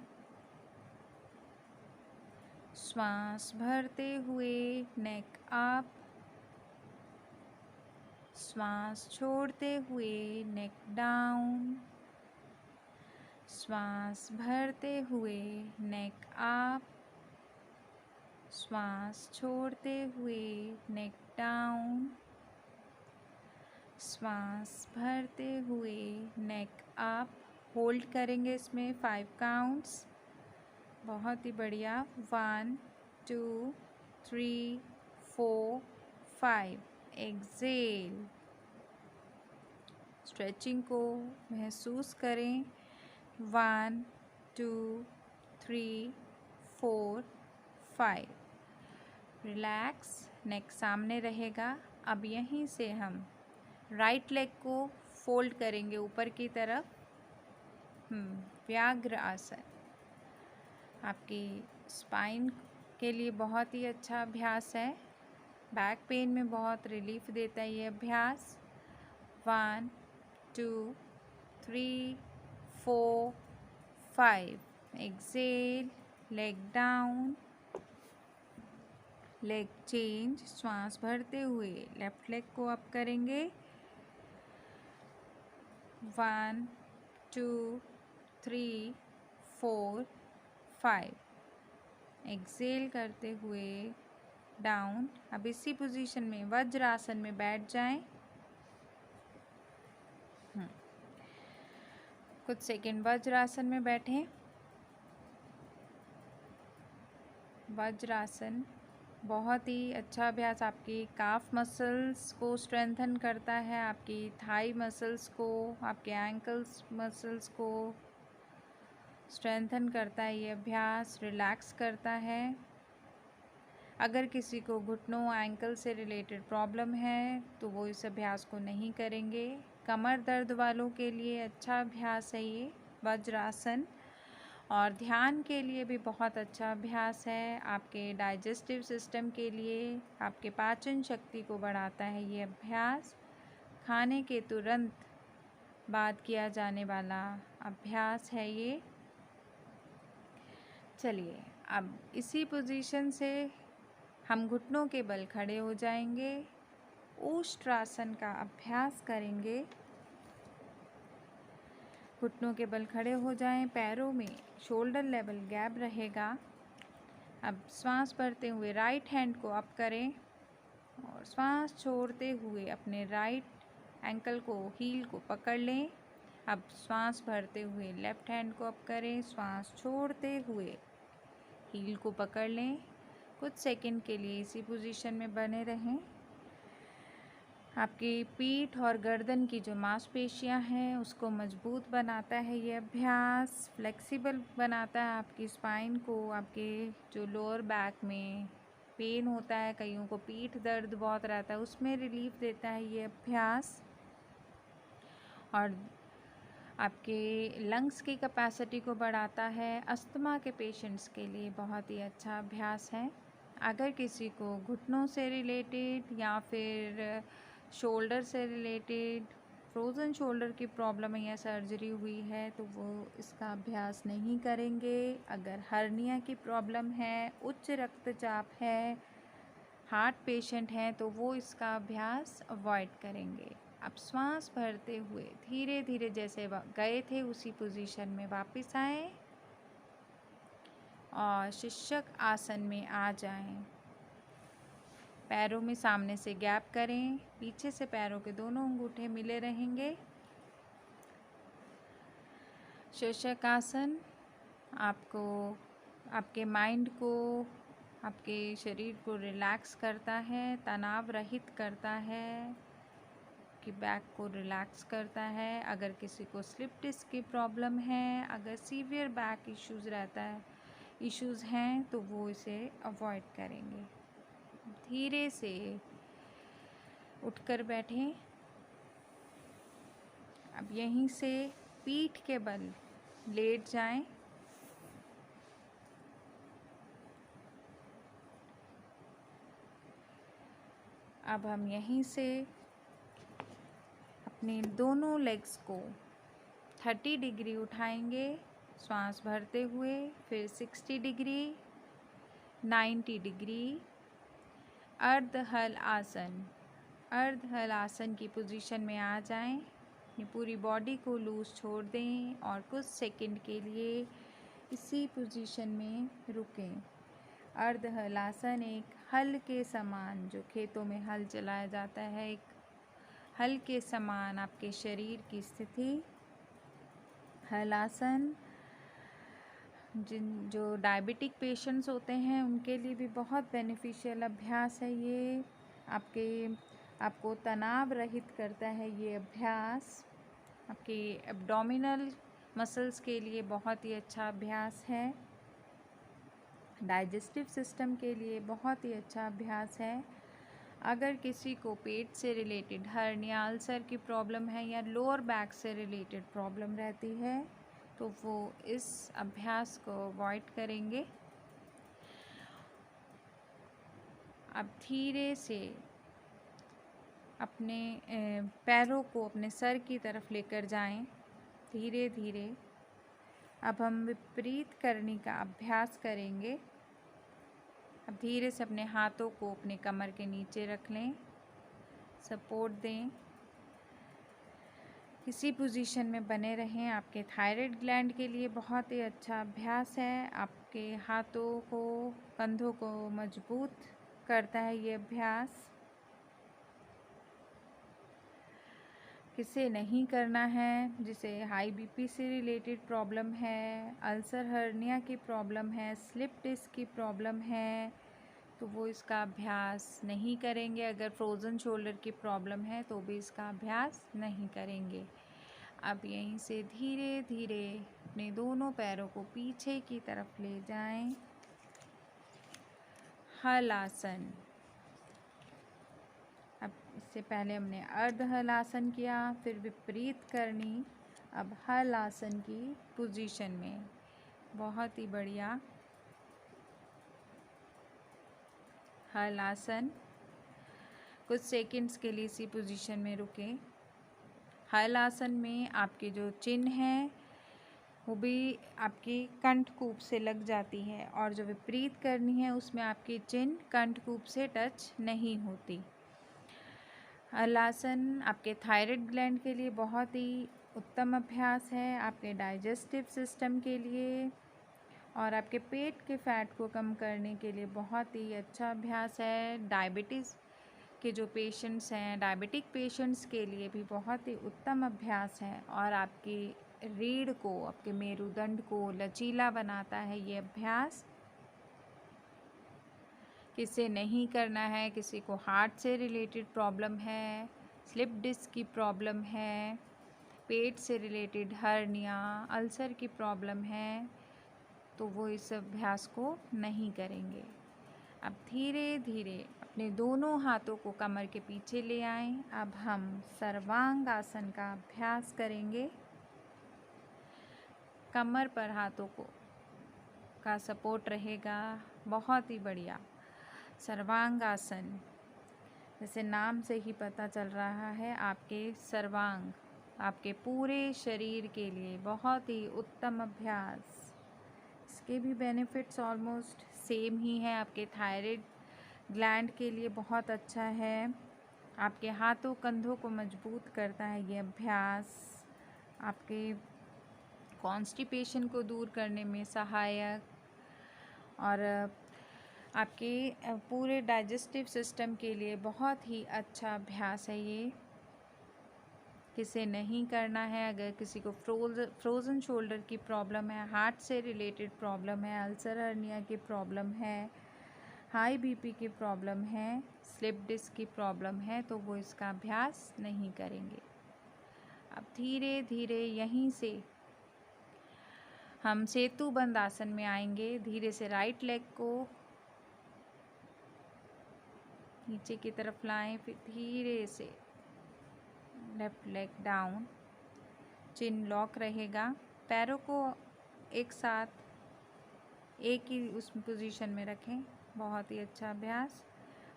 श्वास भरते हुए नेक अप, श्वास छोड़ते हुए नेक डाउन, श्वास भरते हुए नेक अप, श्वास छोड़ते हुए नेक डाउन, श्वास भरते हुए नेक अप। होल्ड करेंगे इसमें 5 काउंट्स। बहुत ही बढ़िया। 1 2 3 4 5। एक्सेल। स्ट्रेचिंग को महसूस करें। 1 2 3 4 5। रिलैक्स। नेक सामने रहेगा। अब यहीं से हम राइट लेग को फोल्ड करेंगे ऊपर की तरफ। व्याघ्र आसन आपकी स्पाइन के लिए बहुत ही अच्छा अभ्यास है। बैक पेन में बहुत रिलीफ देता है ये अभ्यास। 1 2 3 4 5। Exhale, leg down, leg change. श्वास भरते हुए लेफ्ट लेग को अप करेंगे। 1 2 3 4 5। एक्सेल करते हुए डाउन। अब इसी पोजीशन में वज्रासन में बैठ जाएं। कुछ सेकंड वज्रासन में बैठें। वज्रासन बहुत ही अच्छा अभ्यास आपकी काफ मसल्स को स्ट्रेंथन करता है, आपकी थाई मसल्स को, आपके एंकल्स मसल्स को स्ट्रेंथन करता है ये अभ्यास, रिलैक्स करता है। अगर किसी को घुटनों एंकल से रिलेटेड प्रॉब्लम है तो वो इस अभ्यास को नहीं करेंगे। कमर दर्द वालों के लिए अच्छा अभ्यास है ये वज्रासन। और ध्यान के लिए भी बहुत अच्छा अभ्यास है। आपके डाइजेस्टिव सिस्टम के लिए, आपके पाचन शक्ति को बढ़ाता है ये अभ्यास। खाने के तुरंत बाद किया जाने वाला अभ्यास है ये। चलिए अब इसी पोजीशन से हम घुटनों के बल खड़े हो जाएंगे। ओष्ट्रासन का अभ्यास करेंगे। घुटनों के बल खड़े हो जाएं। पैरों में शोल्डर लेवल गैप रहेगा। अब श्वास भरते हुए राइट हैंड को अप करें और श्वास छोड़ते हुए अपने राइट एंकल को, हील को पकड़ लें। अब श्वास भरते हुए लेफ्ट हैंड को अप करें, श्वास छोड़ते हुए हील को पकड़ लें। कुछ सेकंड के लिए इसी पोजीशन में बने रहें। आपकी पीठ और गर्दन की जो मांसपेशियां हैं उसको मजबूत बनाता है ये अभ्यास, फ्लेक्सिबल बनाता है आपकी स्पाइन को। आपके जो लोअर बैक में पेन होता है, कईयों को पीठ दर्द बहुत रहता है, उसमें रिलीफ देता है ये अभ्यास। और आपके लंग्स की कैपेसिटी को बढ़ाता है। अस्थमा के पेशेंट्स के लिए बहुत ही अच्छा अभ्यास है। अगर किसी को घुटनों से रिलेटेड या फिर शोल्डर से रिलेटेड फ्रोज़न शोल्डर की प्रॉब्लम है या सर्जरी हुई है तो वो इसका अभ्यास नहीं करेंगे। अगर हर्निया की प्रॉब्लम है, उच्च रक्तचाप है, हार्ट पेशेंट हैं तो वो इसका अभ्यास अवॉइड करेंगे। अब श्वास भरते हुए धीरे धीरे जैसे गए थे उसी पोजीशन में वापस आएं और शिशक आसन में आ जाएं। पैरों में सामने से गैप करें, पीछे से पैरों के दोनों अंगूठे मिले रहेंगे। शिशक आसन आपको आपके माइंड को, आपके शरीर को रिलैक्स करता है, तनाव रहित करता है, कि बैक को रिलैक्स करता है। अगर किसी को स्लिप डिस्क की प्रॉब्लम है, अगर सीवियर बैक इश्यूज़ हैं तो वो इसे अवॉइड करेंगे। धीरे से उठकर बैठें। अब यहीं से पीठ के बल लेट जाएं। अब हम यहीं से अपने दोनों लेग्स को 30 डिग्री उठाएंगे श्वास भरते हुए, फिर 60 डिग्री, 90 डिग्री। अर्धहल आसन, अर्धहल आसन की पोजीशन में आ जाएं। अपनी पूरी बॉडी को लूज छोड़ दें और कुछ सेकंड के लिए इसी पोजीशन में रुकें। अर्धहल आसन एक हल के समान, जो खेतों में हल चलाया जाता है, एक हल के समान आपके शरीर की स्थिति। हल आसन जो डायबिटिक पेशेंट्स होते हैं उनके लिए भी बहुत बेनिफिशियल अभ्यास है ये। आपको तनाव रहित करता है ये अभ्यास। आपके एब्डोमिनल मसल्स के लिए बहुत ही अच्छा अभ्यास है। डाइजेस्टिव सिस्टम के लिए बहुत ही अच्छा अभ्यास है। अगर किसी को पेट से रिलेटेड हर्निया, अल्सर की प्रॉब्लम है या लोअर बैक से रिलेटेड प्रॉब्लम रहती है तो वो इस अभ्यास को अवॉइड करेंगे। अब धीरे से अपने पैरों को अपने सर की तरफ लेकर जाएं, धीरे धीरे। अब हम विपरीत करनी का अभ्यास करेंगे। अब धीरे से अपने हाथों को अपने कमर के नीचे रख लें, सपोर्ट दें, इसी पोजीशन में बने रहें। आपके थायराइड ग्लैंड के लिए बहुत ही अच्छा अभ्यास है। आपके हाथों को, कंधों को मजबूत करता है ये अभ्यास। किसे नहीं करना है, जिसे हाई बीपी से रिलेटेड प्रॉब्लम है, अल्सर हर्निया की प्रॉब्लम है, स्लिप डिस्क की प्रॉब्लम है, तो वो इसका अभ्यास नहीं करेंगे। अगर फ्रोज़न शोल्डर की प्रॉब्लम है तो भी इसका अभ्यास नहीं करेंगे। अब यहीं से धीरे धीरे अपने दोनों पैरों को पीछे की तरफ ले जाएं। हल आसन। अब इससे पहले हमने अर्ध हल आसन किया, फिर विपरीत करनी, अब हल आसन की पोजीशन में। बहुत ही बढ़िया। हल आसन, कुछ सेकंड्स के लिए इसी पोजीशन में रुकें। हल आसन में आपके जो चिन्ह है वो भी आपकी कंठकूप से लग जाती है और जो विपरीत करनी है उसमें आपकी चिन्ह कंठकूप से टच नहीं होती। हल आसन आपके थायराइड ग्लैंड के लिए बहुत ही उत्तम अभ्यास है, आपके डाइजेस्टिव सिस्टम के लिए और आपके पेट के फैट को कम करने के लिए बहुत ही अच्छा अभ्यास है। डायबिटीज़ के जो पेशेंट्स हैं, डायबिटिक पेशेंट्स के लिए भी बहुत ही उत्तम अभ्यास है और आपकी रीढ़ को, आपके मेरुदंड को लचीला बनाता है ये अभ्यास। किसे नहीं करना है, किसी को हार्ट से रिलेटेड प्रॉब्लम है, स्लिप डिस्क की प्रॉब्लम है, पेट से रिलेटेड हर्निया, अल्सर की प्रॉब्लम है, तो वो इस अभ्यास को नहीं करेंगे। अब धीरे धीरे अपने दोनों हाथों को कमर के पीछे ले आएं। अब हम सर्वांग आसन का अभ्यास करेंगे। कमर पर हाथों को का सपोर्ट रहेगा। बहुत ही बढ़िया। सर्वांग आसन, जैसे नाम से ही पता चल रहा है, आपके सर्वांग, आपके पूरे शरीर के लिए बहुत ही उत्तम अभ्यास। इसके भी बेनिफिट्स ऑलमोस्ट सेम ही है। आपके थायराइड ग्लैंड के लिए बहुत अच्छा है। आपके हाथों कंधों को मजबूत करता है ये अभ्यास। आपके कॉन्स्टिपेशन को दूर करने में सहायक, और आपके पूरे डाइजेस्टिव सिस्टम के लिए बहुत ही अच्छा अभ्यास है ये। किसे नहीं करना है, अगर किसी को फ्रोज़न शोल्डर की प्रॉब्लम है, हार्ट से रिलेटेड प्रॉब्लम है, अल्सर हर्निया की प्रॉब्लम है, हाई बीपी की प्रॉब्लम है, स्लिप डिस्क की प्रॉब्लम है, तो वो इसका अभ्यास नहीं करेंगे। अब धीरे धीरे यहीं से हम सेतु बंद आसन में आएंगे। धीरे से राइट लेग को नीचे की तरफ लाएं, फिर धीरे से लेफ्ट लेग डाउन। चिन लॉक रहेगा। पैरों को एक साथ एक ही उस पोजीशन में रखें। बहुत ही अच्छा अभ्यास।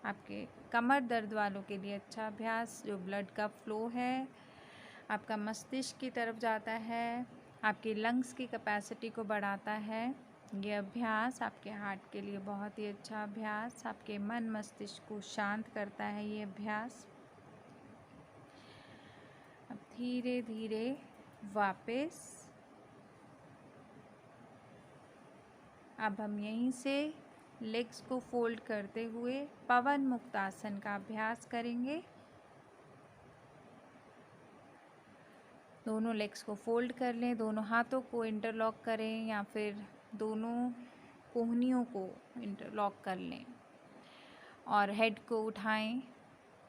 आपके कमर दर्द वालों के लिए अच्छा अभ्यास। जो ब्लड का फ्लो है आपका मस्तिष्क की तरफ जाता है, आपकी लंग्स की कैपेसिटी को बढ़ाता है। ये अभ्यास आपके हार्ट के लिए बहुत ही अच्छा अभ्यास। आपके मन मस्तिष्क को शांत करता है ये अभ्यास। अब धीरे धीरे वापस, अब हम यहीं से लेग्स को फोल्ड करते हुए पवन मुक्त आसन का अभ्यास करेंगे। दोनों लेग्स को फोल्ड कर लें, दोनों हाथों को इंटरलॉक करें या फिर दोनों कोहनियों को इंटरलॉक कर लें और हेड को उठाएं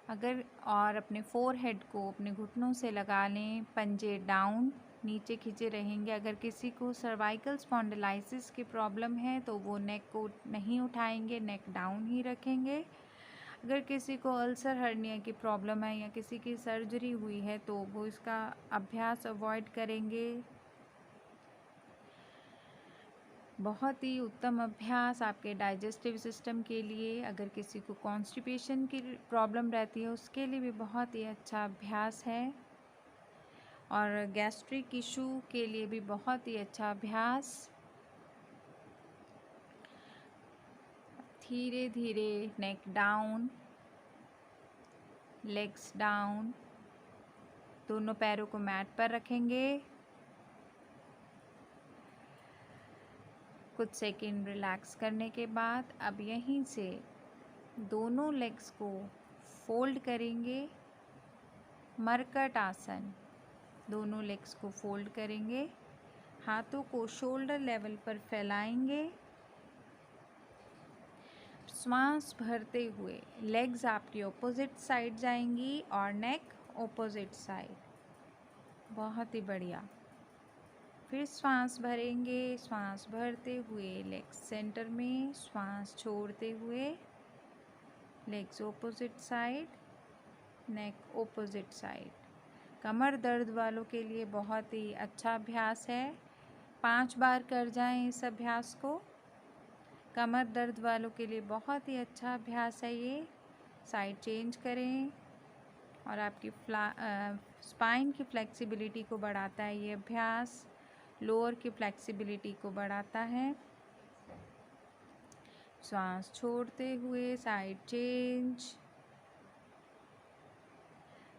और अपने फोरहेड को अपने घुटनों से लगा लें। पंजे डाउन, नीचे खींचे रहेंगे। अगर किसी को सर्वाइकल स्पॉन्डिलाइसिस की प्रॉब्लम है तो वो नेक को नहीं उठाएंगे, नेक डाउन ही रखेंगे। अगर किसी को अल्सर हर्निया की प्रॉब्लम है या किसी की सर्जरी हुई है तो वो इसका अभ्यास अवॉइड करेंगे। बहुत ही उत्तम अभ्यास आपके डाइजेस्टिव सिस्टम के लिए। अगर किसी को कॉन्स्टिपेशन की प्रॉब्लम रहती है उसके लिए भी बहुत ही अच्छा अभ्यास है, और गैस्ट्रिक इशू के लिए भी बहुत ही अच्छा अभ्यास। धीरे धीरे नेक डाउन, लेग्स डाउन, दोनों पैरों को मैट पर रखेंगे। कुछ सेकंड रिलैक्स करने के बाद अब यहीं से दोनों लेग्स को फोल्ड करेंगे। मरकट आसन, दोनों लेग्स को फोल्ड करेंगे, हाथों को शोल्डर लेवल पर फैलाएंगे। श्वास भरते हुए लेग्स आपकी ऑपोजिट साइड जाएंगी और नेक ऑपोजिट साइड। बहुत ही बढ़िया। फिर श्वास भरेंगे, श्वास भरते हुए लेग्स सेंटर में, श्वास छोड़ते हुए लेग्स ऑपोजिट साइड, नेक ऑपोजिट साइड। कमर दर्द वालों के लिए बहुत ही अच्छा अभ्यास है। 5 बार कर जाएं इस अभ्यास को। कमर दर्द वालों के लिए बहुत ही अच्छा अभ्यास है ये। साइड चेंज करें और आपकी स्पाइन की फ्लेक्सिबिलिटी को बढ़ाता है ये अभ्यास। लोअर की फ्लेक्सिबिलिटी को बढ़ाता है। श्वास छोड़ते हुए साइड चेंज,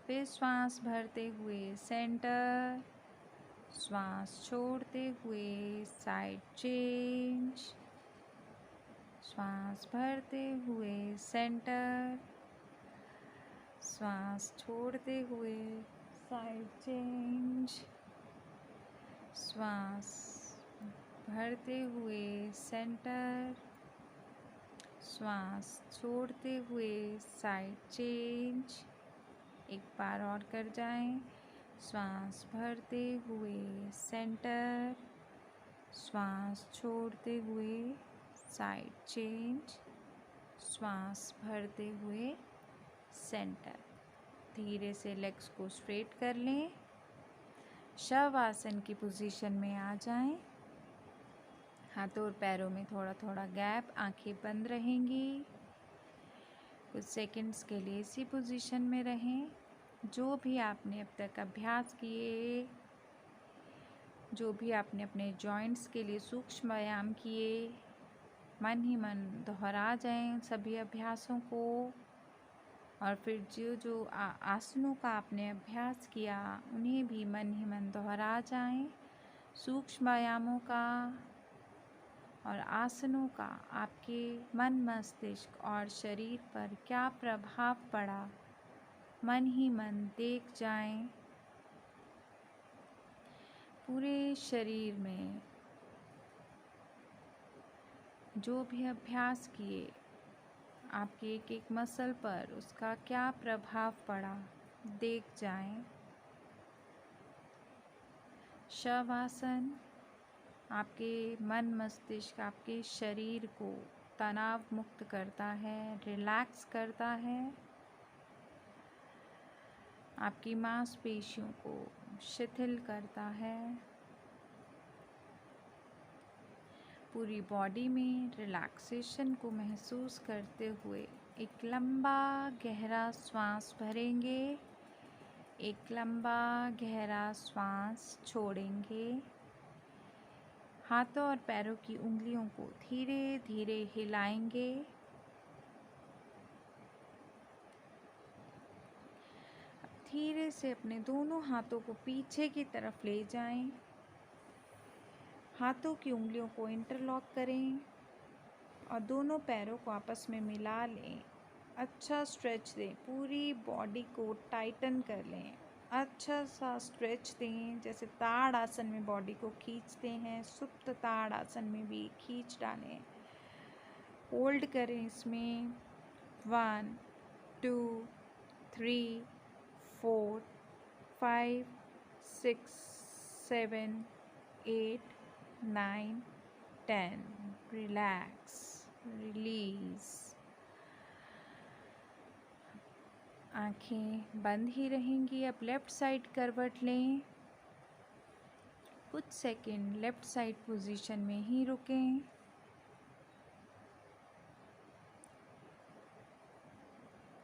फिर श्वास भरते हुए सेंटर, श्वास छोड़ते हुए साइड चेंज, श्वास भरते हुए सेंटर, श्वास छोड़ते हुए साइड चेंज, श्वास भरते हुए सेंटर, श्वास छोड़ते हुए साइड चेंज। एक बार और कर जाएं। श्वास भरते हुए सेंटर, श्वास छोड़ते हुए साइड चेंज, श्वास भरते हुए सेंटर। धीरे से लेग्स को स्ट्रेट कर लें। शवासन की पोजीशन में आ जाएं। हाथों और पैरों में थोड़ा थोड़ा गैप, आंखें बंद रहेंगी। कुछ सेकंड्स के लिए इसी पोजीशन में रहें। जो भी आपने अब तक अभ्यास किए, जो भी आपने अपने जॉइंट्स के लिए सूक्ष्म व्यायाम किए, मन ही मन दोहरा जाएं सभी अभ्यासों को। और फिर जो जो आसनों का आपने अभ्यास किया उन्हें भी मन ही मन दोहरा जाएं। सूक्ष्म व्यायामों का और आसनों का आपके मन, मस्तिष्क और शरीर पर क्या प्रभाव पड़ा, मन ही मन देख जाएं। पूरे शरीर में जो भी अभ्यास किए, आपके एक एक मसल पर उसका क्या प्रभाव पड़ा, देख जाएं। शवासन आपके मन, मस्तिष्क, आपके शरीर को तनाव मुक्त करता है, रिलैक्स करता है। आपकी मांसपेशियों को शिथिल करता है। पूरी बॉडी में रिलैक्सेशन को महसूस करते हुए एक लंबा गहरा श्वास भरेंगे। एक लंबा गहरा श्वास छोड़ेंगे। हाथों और पैरों की उंगलियों को धीरे धीरे हिलाएंगे। धीरे से अपने दोनों हाथों को पीछे की तरफ ले जाएं। हाथों की उंगलियों को इंटरलॉक करें और दोनों पैरों को आपस में मिला लें। अच्छा स्ट्रेच दें, पूरी बॉडी को टाइटन कर लें। अच्छा सा स्ट्रेच दें, जैसे ताड़ आसन में बॉडी को खींचते हैं, सुप्त ताड़ आसन में भी खींच डालें। होल्ड करें इसमें 1 2 3 4 5 6 7 8 9 10। Relax, release. आँखें बंद ही रहेंगी। अब लेफ़्ट साइड करवट लें। कुछ सेकंड लेफ़्ट साइड पोजीशन में ही रुकें।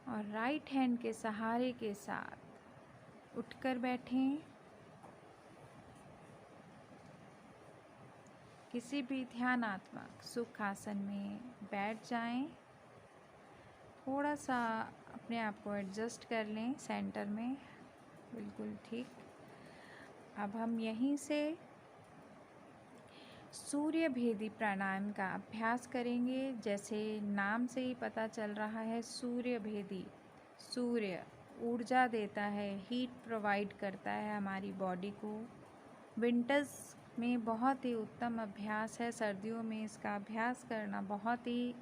और राइट हैंड के सहारे के साथ उठकर बैठें। किसी भी ध्यानात्मक सुखासन में बैठ जाएं। थोड़ा सा अपने आप को एडजस्ट कर लें सेंटर में। बिल्कुल ठीक। अब हम यहीं से सूर्य भेदी प्राणायाम का अभ्यास करेंगे। जैसे नाम से ही पता चल रहा है, सूर्य भेदी। सूर्य ऊर्जा देता है, हीट प्रोवाइड करता है हमारी बॉडी को। विंटर्स में बहुत ही उत्तम अभ्यास है। सर्दियों में इसका अभ्यास करना बहुत ही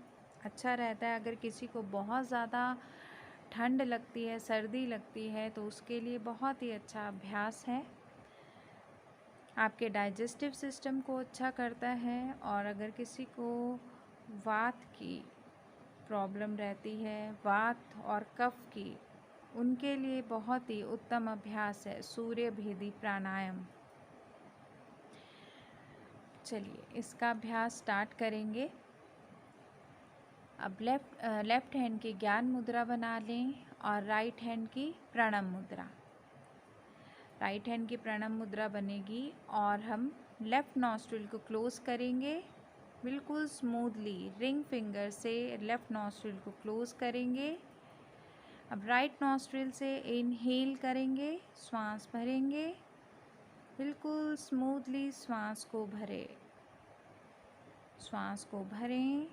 अच्छा रहता है। अगर किसी को बहुत ज़्यादा ठंड लगती है, सर्दी लगती है, तो उसके लिए बहुत ही अच्छा अभ्यास है। आपके डाइजेस्टिव सिस्टम को अच्छा करता है। और अगर किसी को वात की प्रॉब्लम रहती है, वात और कफ की, उनके लिए बहुत ही उत्तम अभ्यास है सूर्य भेदी प्राणायाम। चलिए इसका अभ्यास स्टार्ट करेंगे। अब लेफ़्ट हैंड की ज्ञान मुद्रा बना लें और राइट हैंड की प्रणम मुद्रा। राइट हैंड की प्रणम मुद्रा बनेगी और हम लेफ़्ट नॉस्ट्रिल को क्लोज़ करेंगे। बिल्कुल स्मूथली रिंग फिंगर से लेफ़्ट नॉस्ट्रिल को क्लोज़ करेंगे। अब राइट नॉस्ट्रिल से इनहेल करेंगे, श्वास भरेंगे। बिल्कुल स्मूथली श्वास को भरें। श्वास को भरें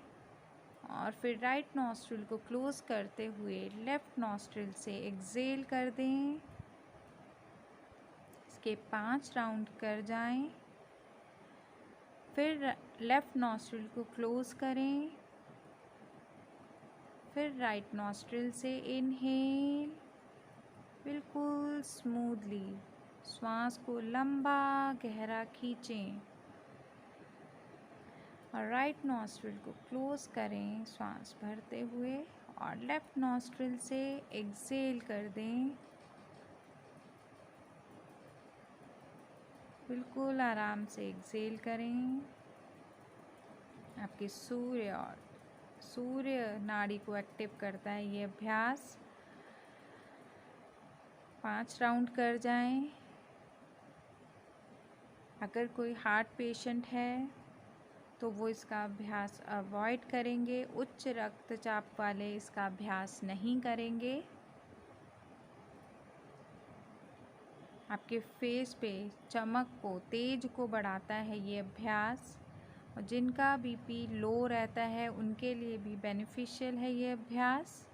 और फिर राइट नॉस्ट्रिल को क्लोज़ करते हुए लेफ़्ट नॉस्ट्रिल से एक्सेल कर दें। इसके 5 राउंड कर जाएं। फिर लेफ़्ट नॉस्ट्रिल को क्लोज़ करें। फिर राइट नॉस्ट्रिल से इनहेल, बिल्कुल स्मूथली श्वास को लंबा गहरा खींचें और राइट नॉस्ट्रिल को क्लोज करें श्वास भरते हुए और लेफ्ट नॉस्ट्रिल से एक्सेल कर दें। बिल्कुल आराम से एक्सेल करें। आपके सूर्य नाड़ी को एक्टिव करता है ये अभ्यास। 5 राउंड कर जाएं। अगर कोई हार्ट पेशेंट है तो वो इसका अभ्यास अवॉइड करेंगे। उच्च रक्तचाप वाले इसका अभ्यास नहीं करेंगे। आपके फेस पे चमक को, तेज को बढ़ाता है ये अभ्यास। और जिनका बीपी लो रहता है उनके लिए भी बेनिफिशियल है ये अभ्यास।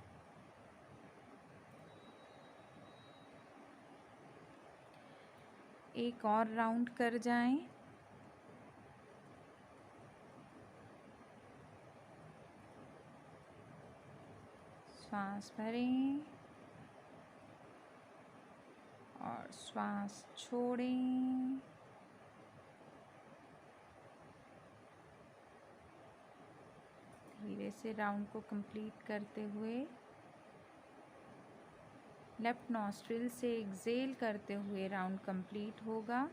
एक और राउंड कर जाएं। श्वास भरें और श्वास छोड़ें। धीरे से राउंड को कंप्लीट करते हुए लेफ्ट नॉस्ट्रिल से एक्सेल करते हुए राउंड कंप्लीट होगा।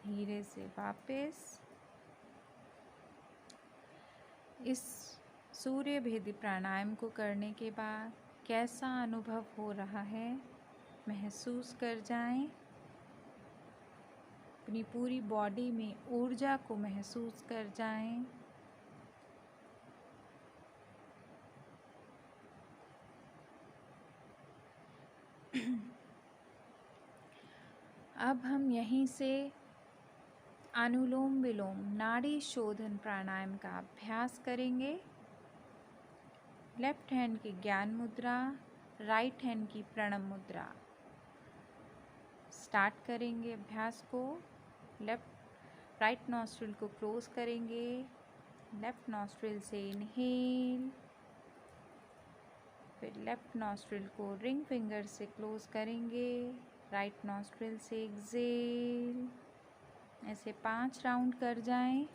धीरे से वापस इस सूर्य भेदी प्राणायाम को करने के बाद कैसा अनुभव हो रहा है महसूस कर जाएं। अपनी पूरी बॉडी में ऊर्जा को महसूस कर जाएं। अब हम यहीं से अनुलोम विलोम नाड़ी शोधन प्राणायाम का अभ्यास करेंगे। लेफ्ट हैंड की ज्ञान मुद्रा, राइट हैंड की प्रणव मुद्रा। स्टार्ट करेंगे अभ्यास को। राइट नॉस्ट्रिल को क्लोज करेंगे। लेफ्ट नॉस्ट्रिल से इनहेल, फिर लेफ्ट नॉस्ट्रिल को रिंग फिंगर से क्लोज करेंगे। राइट नॉस्ट्रिल से एक्सेल। ऐसे 5 राउंड कर जाएं।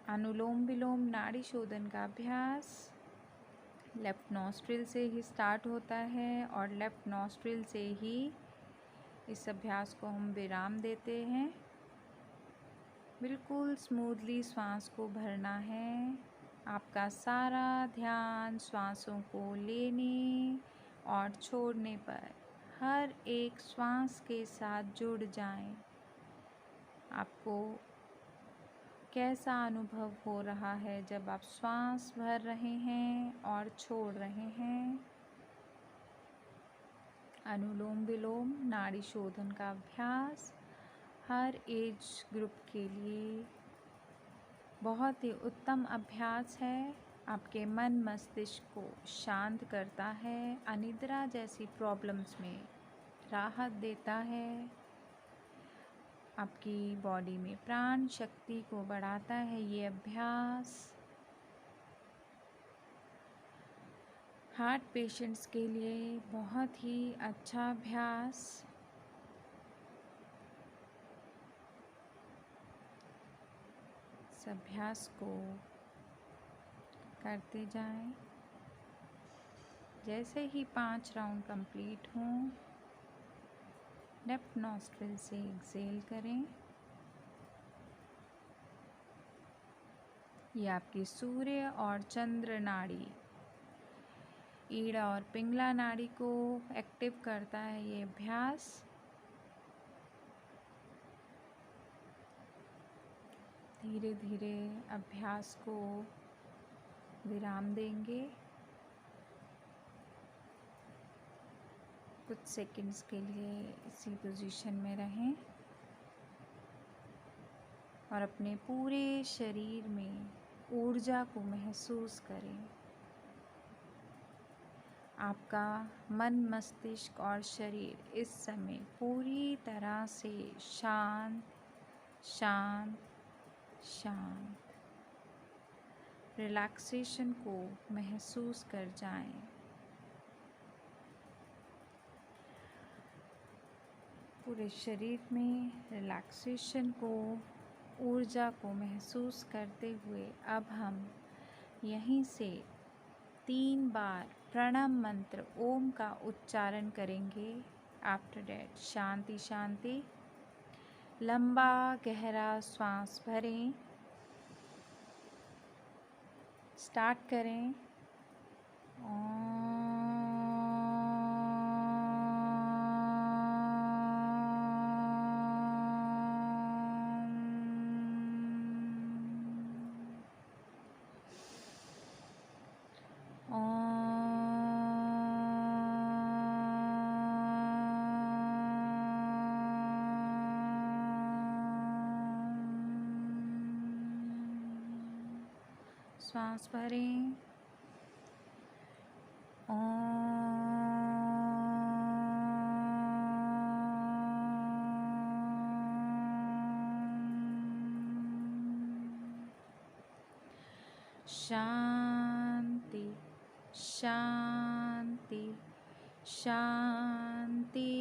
अनुलोम विलोम नाड़ी शोधन का अभ्यास लेफ्ट नॉस्ट्रिल से ही स्टार्ट होता है और लेफ्ट नॉस्ट्रिल से ही इस अभ्यास को हम विराम देते हैं। बिल्कुल स्मूथली श्वास को भरना है। आपका सारा ध्यान श्वासों को लेने और छोड़ने पर हर एक श्वास के साथ जुड़ जाएं। आपको कैसा अनुभव हो रहा है जब आप श्वास भर रहे हैं और छोड़ रहे हैं। अनुलोम विलोम नाड़ी शोधन का अभ्यास हर एज ग्रुप के लिए बहुत ही उत्तम अभ्यास है। आपके मन मस्तिष्क को शांत करता है, अनिद्रा जैसी प्रॉब्लम्स में राहत देता है, आपकी बॉडी में प्राण शक्ति को बढ़ाता है ये अभ्यास। हार्ट पेशेंट्स के लिए बहुत ही अच्छा अभ्यास। इस अभ्यास को करते जाएं। जैसे ही 5 राउंड कंप्लीट हों, लेफ्ट नॉस्ट्रिल से एक्सेल करें। ये आपकी सूर्य और चंद्र नाड़ी, ईड़ा और पिंगला नाड़ी को एक्टिव करता है ये अभ्यास। धीरे धीरे अभ्यास को विराम देंगे। कुछ सेकंड्स के लिए इसी पोजीशन में रहें और अपने पूरे शरीर में ऊर्जा को महसूस करें। आपका मन, मस्तिष्क और शरीर इस समय पूरी तरह से शांत शांत शांत। रिलैक्सेशन को महसूस कर जाएं। पूरे शरीर में रिलैक्सेशन को, ऊर्जा को महसूस करते हुए अब हम यहीं से 3 बार प्रणव मंत्र ओम का उच्चारण करेंगे। आफ्टर डैट शांति शांति। लंबा गहरा श्वास भरें। स्टार्ट करें। श्वास भरें। शांति शांति शांति।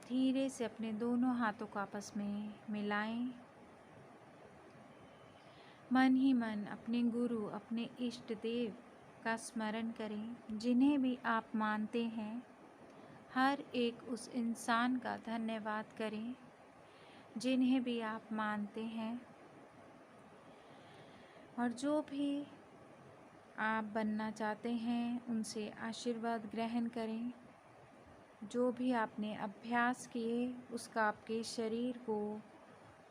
धीरे से अपने दोनों हाथों को आपस में मिलाएं। मन ही मन अपने गुरु, अपने इष्ट देव का स्मरण करें, जिन्हें भी आप मानते हैं। हर एक उस इंसान का धन्यवाद करें जिन्हें भी आप मानते हैं। और जो भी आप बनना चाहते हैं उनसे आशीर्वाद ग्रहण करें। जो भी आपने अभ्यास किए उसका आपके शरीर को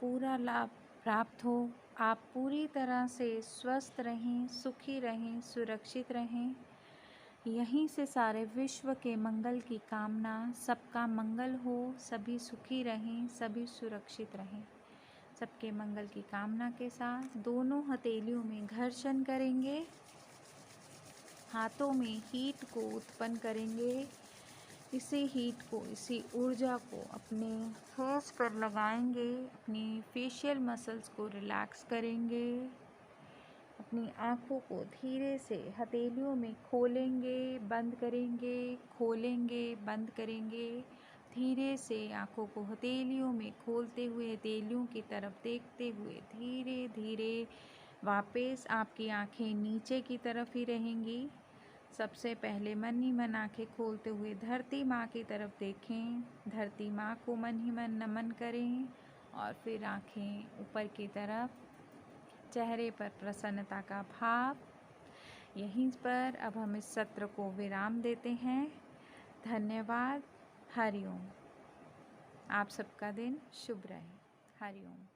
पूरा लाभ प्राप्त हो। आप पूरी तरह से स्वस्थ रहें, सुखी रहें, सुरक्षित रहें। यहीं से सारे विश्व के मंगल की कामना, सबका मंगल हो, सभी सुखी रहें, सभी सुरक्षित रहें। सबके मंगल की कामना के साथ दोनों हथेलियों में घर्षण करेंगे। हाथों में हीट को उत्पन्न करेंगे। इसी हीट को, इसी ऊर्जा को अपने फेस पर लगाएंगे। अपनी फेशियल मसल्स को रिलैक्स करेंगे। अपनी आँखों को धीरे से हथेलियों में खोलेंगे, बंद करेंगे, खोलेंगे, बंद करेंगे। धीरे से आँखों को हथेलियों में खोलते हुए, हथेलियों की तरफ देखते हुए धीरे धीरे वापस आपकी आँखें नीचे की तरफ ही रहेंगी। सबसे पहले मन ही मन आँखें खोलते हुए धरती माँ की तरफ देखें। धरती माँ को मन ही मन नमन करें और फिर आँखें ऊपर की तरफ, चेहरे पर प्रसन्नता का भाव। यहीं पर अब हम इस सत्र को विराम देते हैं। धन्यवाद। हरि ओम। आप सबका दिन शुभ रहे। हरि ओम।